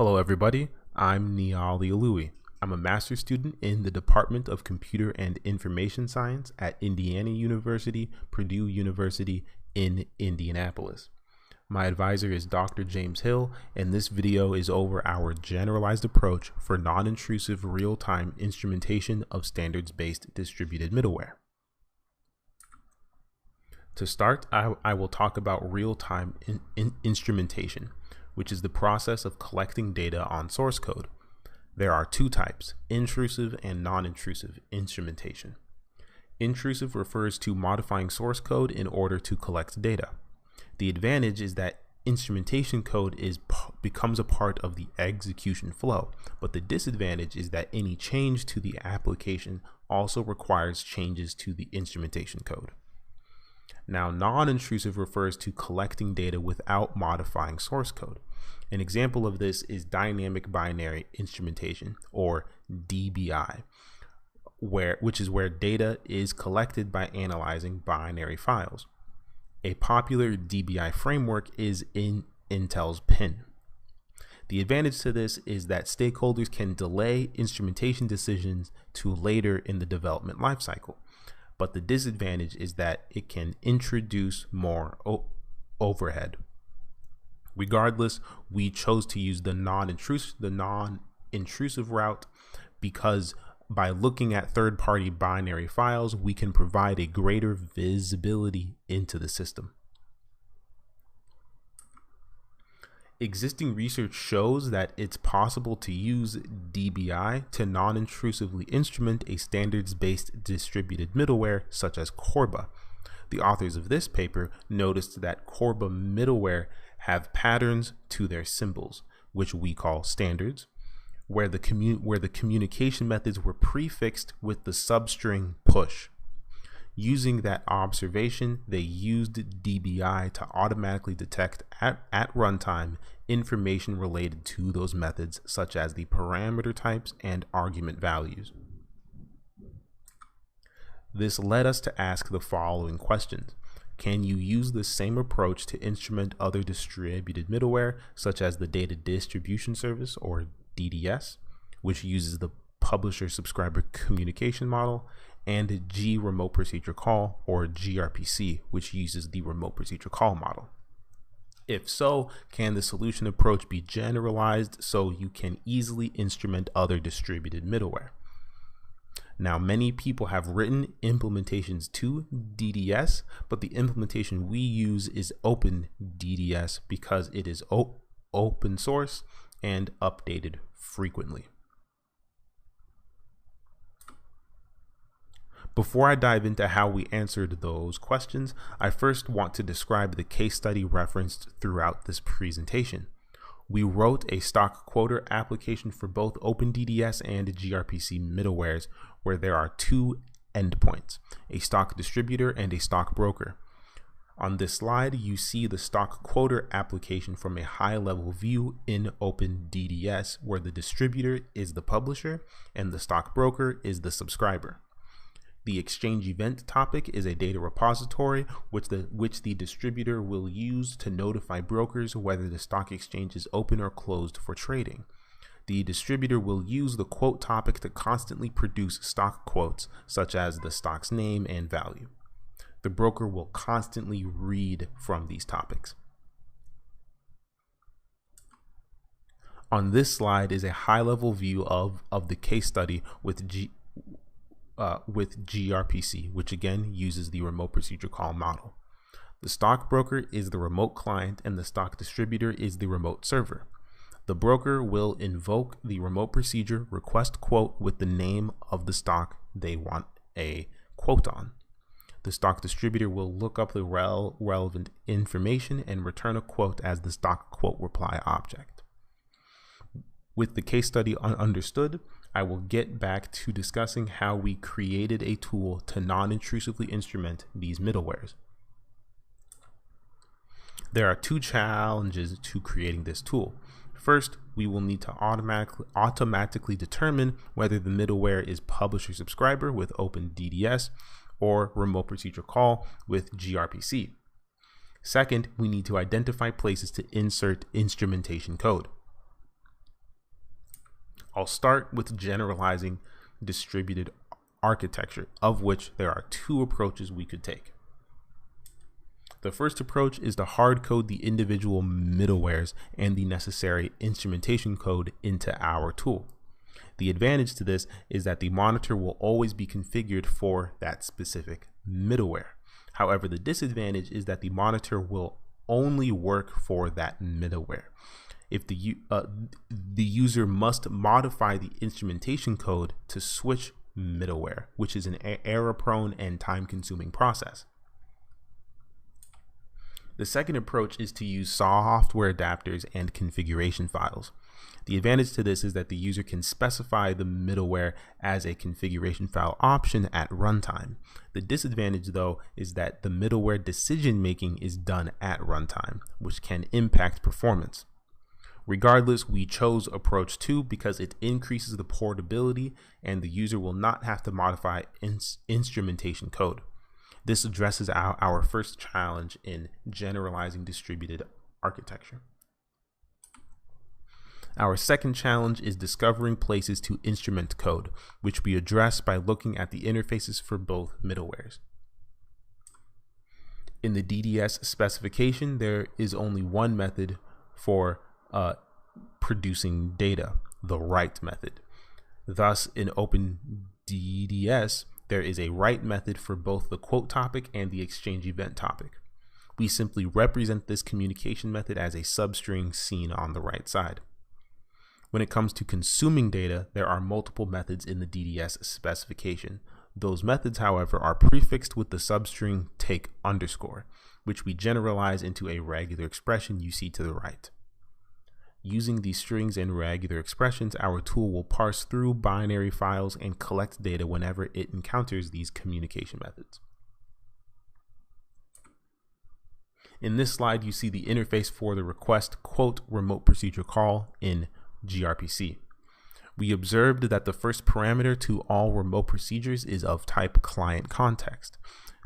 Hello everybody, I'm Niali Alui. I'm a master's student in the Department of Computer and Information Science at Indiana University, Purdue University in Indianapolis. My advisor is Dr. James Hill, and this video is over our generalized approach for non-intrusive real-time instrumentation of standards-based distributed middleware. To start, I will talk about real-time instrumentation, which is the process of collecting data on source code. There are two types, intrusive and non-intrusive instrumentation. Intrusive refers to modifying source code in order to collect data. The advantage is that instrumentation code becomes a part of the execution flow, but the disadvantage is that any change to the application also requires changes to the instrumentation code. Now, non-intrusive refers to collecting data without modifying source code. An example of this is dynamic binary instrumentation, or DBI, which is where data is collected by analyzing binary files. A popular DBI framework is in Intel's PIN. The advantage to this is that stakeholders can delay instrumentation decisions to later in the development lifecycle. But the disadvantage is that it can introduce more overhead. Regardless, we chose to use the non-intrusive route because by looking at third-party binary files, we can provide a greater visibility into the system. Existing research shows that it's possible to use DBI to non-intrusively instrument a standards-based distributed middleware such as Corba. The authors of this paper noticed that Corba middleware have patterns to their symbols, which we call standards, where the communication methods were prefixed with the substring push. Using that observation, they used DBI to automatically detect at runtime information related to those methods, such as the parameter types and argument values. This led us to ask the following questions. Can you use the same approach to instrument other distributed middleware, such as the Data Distribution Service, or DDS, which uses the Publisher-Subscriber Communication Model, and G Remote Procedure Call, or GRPC, which uses the Remote Procedure Call model? If so, can the solution approach be generalized so you can easily instrument other distributed middleware? Now, many people have written implementations to DDS, but the implementation we use is Open DDS because it is open source and updated frequently. Before I dive into how we answered those questions, I first want to describe the case study referenced throughout this presentation. We wrote a stock quoter application for both OpenDDS and gRPC middlewares where there are two endpoints, a stock distributor and a stock broker. On this slide, you see the stock quoter application from a high-level view in OpenDDS, where the distributor is the publisher and the stock broker is the subscriber. The exchange event topic is a data repository which the distributor will use to notify brokers whether the stock exchange is open or closed for trading. The distributor will use the quote topic to constantly produce stock quotes, such as the stock's name and value. The broker will constantly read from these topics. On this slide is a high-level view of the case study with gRPC, which again uses the Remote Procedure Call model. The stockbroker is the remote client and the stock distributor is the remote server. The broker will invoke the remote procedure request quote with the name of the stock they want a quote on. The stock distributor will look up the relevant information and return a quote as the stock quote reply object. With the case study understood, I will get back to discussing how we created a tool to non-intrusively instrument these middlewares. There are two challenges to creating this tool. First, we will need to automatically determine whether the middleware is publisher subscriber with OpenDDS or remote procedure call with gRPC. Second, we need to identify places to insert instrumentation code. I'll start with generalizing distributed architecture, of which there are two approaches we could take. The first approach is to hard code the individual middlewares and the necessary instrumentation code into our tool. The advantage to this is that the monitor will always be configured for that specific middleware. However, the disadvantage is that the monitor will only work for that middleware. If the user must modify the instrumentation code to switch middleware, which is an error-prone and time-consuming process. The second approach is to use software adapters and configuration files. The advantage to this is that the user can specify the middleware as a configuration file option at runtime. The disadvantage, though, is that the middleware decision making is done at runtime, which can impact performance. Regardless, we chose approach 2 because it increases the portability and the user will not have to modify instrumentation code. This addresses our first challenge in generalizing distributed architecture. Our second challenge is discovering places to instrument code, which we address by looking at the interfaces for both middlewares. In the DDS specification, there is only one method for producing data, the write method. Thus, in OpenDDS, there is a write method for both the quote topic and the exchange event topic. We simply represent this communication method as a substring seen on the right side. When it comes to consuming data, there are multiple methods in the DDS specification. Those methods, however, are prefixed with the substring take underscore, which we generalize into a regular expression you see to the right. Using these strings and regular expressions, our tool will parse through binary files and collect data whenever it encounters these communication methods. In this slide, you see the interface for the request quote remote procedure call in GRPC. We observed that the first parameter to all remote procedures is of type client context.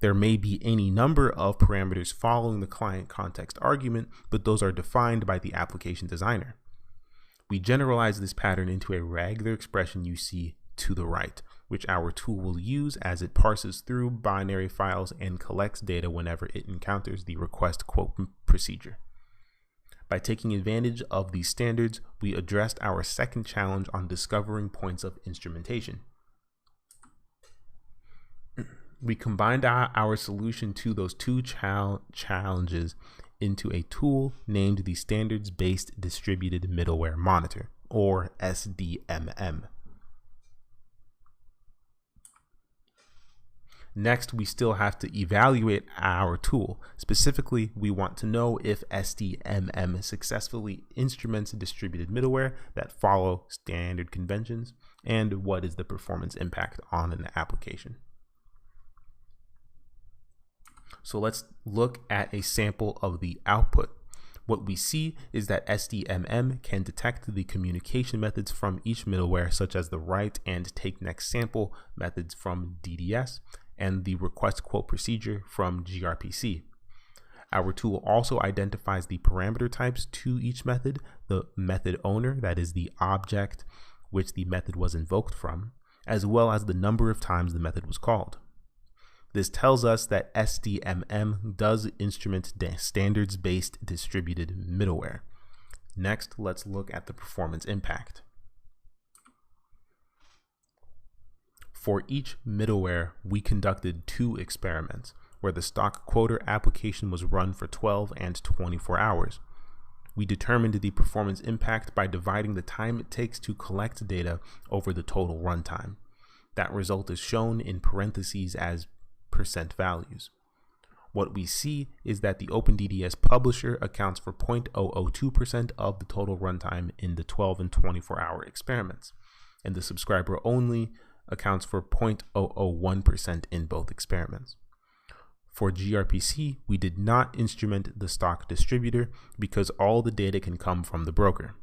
There may be any number of parameters following the client context argument, but those are defined by the application designer. We generalize this pattern into a regular expression you see to the right, which our tool will use as it parses through binary files and collects data whenever it encounters the request quote procedure. By taking advantage of these standards, we addressed our second challenge on discovering points of instrumentation. We combined our solution to those two challenges into a tool named the Standards-Based Distributed Middleware Monitor, or SDMM. Next, we still have to evaluate our tool. Specifically, we want to know if SDMM successfully instruments distributed middleware that follow standard conventions, and what is the performance impact on an application. So let's look at a sample of the output. What we see is that SDMM can detect the communication methods from each middleware, such as the write and take next sample methods from DDS and the request quote procedure from GRPC. Our tool also identifies the parameter types to each method, the method owner, that is the object which the method was invoked from, as well as the number of times the method was called. This tells us that SDMM does instrument standards-based distributed middleware. Next, let's look at the performance impact. For each middleware, we conducted 2 experiments, where the stock quoter application was run for 12 and 24 hours. We determined the performance impact by dividing the time it takes to collect data over the total runtime. That result is shown in parentheses as percent values. What we see is that the OpenDDS publisher accounts for 0.002% of the total runtime in the 12 and 24-hour experiments, and the subscriber only accounts for 0.001% in both experiments. For GRPC, we did not instrument the stock distributor because all the data can come from the broker.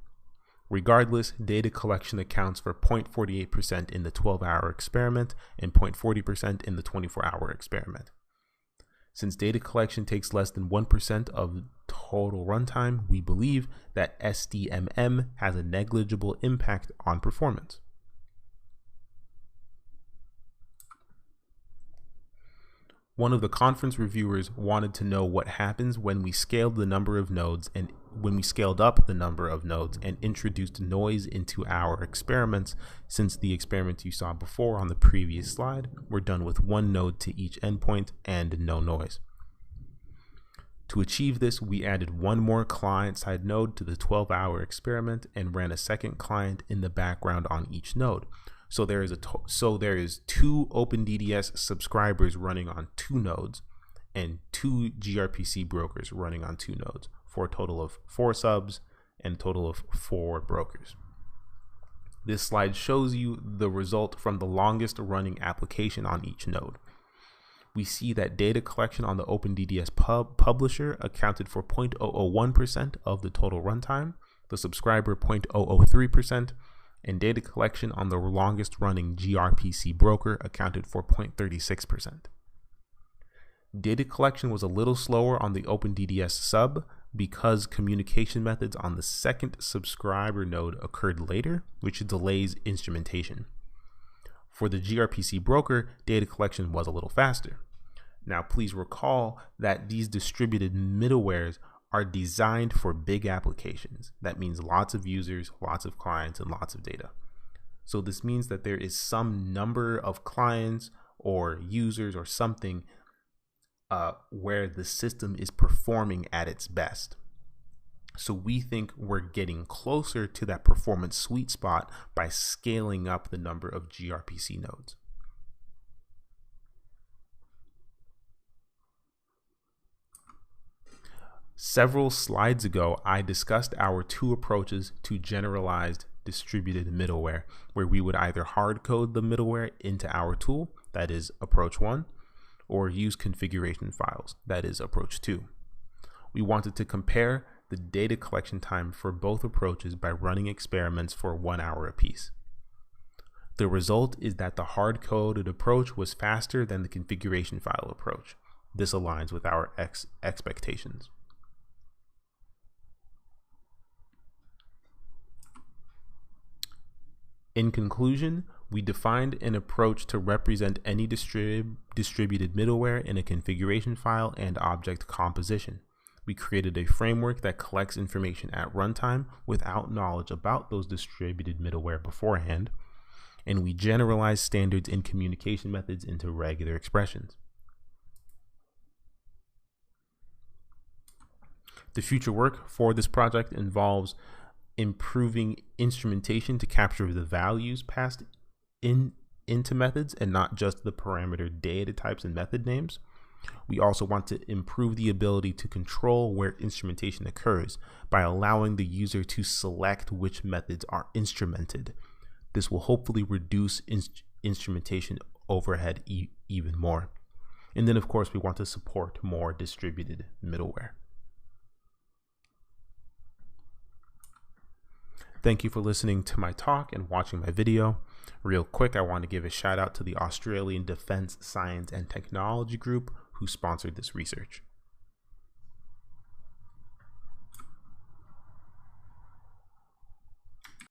Regardless, data collection accounts for 0.48% in the 12-hour experiment and 0.40% in the 24-hour experiment. Since data collection takes less than 1% of total runtime, we believe that SDMM has a negligible impact on performance. One of the conference reviewers wanted to know what happens when we scaled the number of nodes and when we scaled up the number of nodes and introduced noise into our experiments, since the experiments you saw before on the previous slide were done with one node to each endpoint and no noise. To achieve this, we added one more client-side node to the 12-hour experiment and ran a second client in the background on each node. So there is two OpenDDS subscribers running on 2 nodes and 2 GRPC brokers running on 2 nodes, for a total of 4 subs and a total of 4 brokers. This slide shows you the result from the longest running application on each node. We see that data collection on the OpenDDS publisher accounted for 0.001% of the total runtime, the subscriber 0.003%, and data collection on the longest running GRPC broker accounted for 0.36%. Data collection was a little slower on the OpenDDS sub because communication methods on the second subscriber node occurred later, which delays instrumentation. For the GRPC broker, data collection was a little faster. Now, please recall that these distributed middlewares are designed for big applications. That means lots of users, lots of clients, and lots of data. So this means that there is some number of clients or users or something where the system is performing at its best. So we think we're getting closer to that performance sweet spot by scaling up the number of GRPC nodes. Several slides ago, I discussed our 2 approaches to generalized distributed middleware, where we would either hard code the middleware into our tool, that is approach 1, or use configuration files, that is approach 2. We wanted to compare the data collection time for both approaches by running experiments for 1 hour apiece. The result is that the hard-coded approach was faster than the configuration file approach. This aligns with our expectations. In conclusion, we defined an approach to represent any distributed middleware in a configuration file and object composition. We created a framework that collects information at runtime without knowledge about those distributed middleware beforehand, and we generalize standards in communication methods into regular expressions. The future work for this project involves improving instrumentation to capture the values passed into methods and not just the parameter data types and method names. We also want to improve the ability to control where instrumentation occurs by allowing the user to select which methods are instrumented. This will hopefully reduce instrumentation overhead even more. And then, of course, we want to support more distributed middleware. Thank you for listening to my talk and watching my video. Real quick, I want to give a shout out to the Australian Defence Science and Technology Group who sponsored this research.